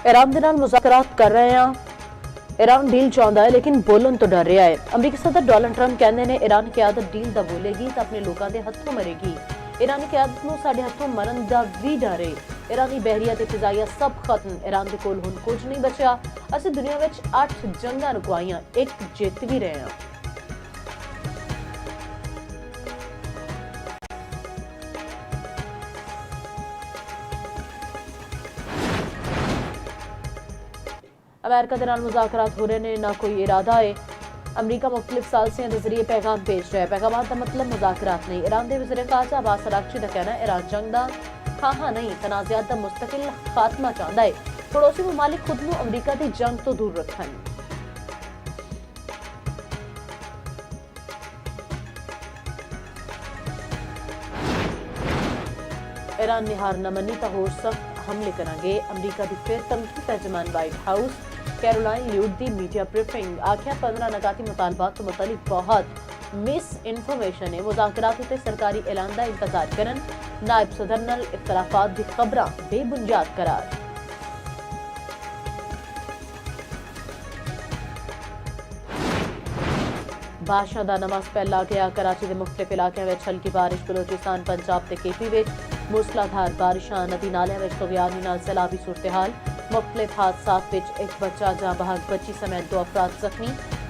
Iran दे नाल मुज़ाकरात कर रहे हैं। ईरान डील चाहता है लेकिन बोलन तो डर रहा है। अमरीकी सदर डोनाल्ड ट्रंप कहते हैं ईरान क्यादत डील दा बोलेगी तो अपने लोगों के हथों मरेगी। ईरानी क्यादत नूं साडे हथों मरन दा भी डर है। ईरानी बहरिया ते फिजाइया सब खत्म। ईरान दे कोल हुण कुछ नहीं बचा। असीं दुनिया विच 8 जंगां रुकवाइयां, एक जित भी रहे हैं। अमेरिका के नाल मुज़ाकरात हो रहे ने, ना कोई इरादा है। अमरीका मुख्तलिफ सालसियां के जरिए पैगाम भेज रहा है। पैगाम का मतलब मुज़ाकरात नहीं। ईरान के वज़ीर ख़ारजा अब्बास अराग़ची का कहना है ईरान जंग का खाहा नहीं, तनाज़ात का मुस्तकिल खात्मा चाहता है। पड़ोसी ममालिक खुद नूं अमरीका की जंग तो दूर रखन। ईरान ने हार न मनी तो होर सख्त हमले करांगे। अमरीका की फिर धमकी। तर्जमान व्हाइट हाउस कैरोलाइन ल्यूड की मीडिया ब्रीफिंग। आखिया 15 नकाती मुतालबात तो मुतलिक बहुत मिस इन्फॉर्मेशन है। मुज़ाकरात उत्ते सरकारी ऐलान का इंतजार करन। नायब सदर नाल इख्तलाफात की खबरां बेबुनियाद करार। बादशाह दा नमाज पहला गया। कराची के मुख्तलिफ इलाकों में हल्की बारिश। बलोचिस्तान पंजाब ते केपी में मूसलाधार बारिशां। नदी नालियां में तुगयानी नाल सैलाबी सूरत हाल। मुख्तलिफ हादसात विच एक बच्चा जां बहक, बच्ची समेत 2 अफराद जख्मी।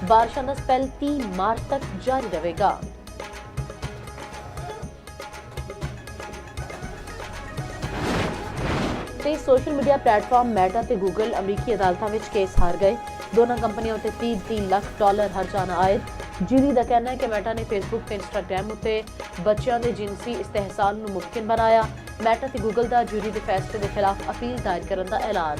बारिशां दा स्पेल 3 मार्च तक जारी रहेगा। ते सोशल मीडिया प्लेटफॉर्म मेटा ते गूगल अमरीकी अदालतां विच केस हार गए। दोनों कंपनियों उत्ते $3 लाख हर्जाना आयद। जीडी का कहना है कि मेटा ने फेसबुक ते इंस्टाग्राम उत्ते बच्चों के जिनसी इस्तेहसाल नूं मुमकिन बनाया। मेटा ते गूगल का जूरी के फैसले के खिलाफ अपील दायर करने का ऐलान।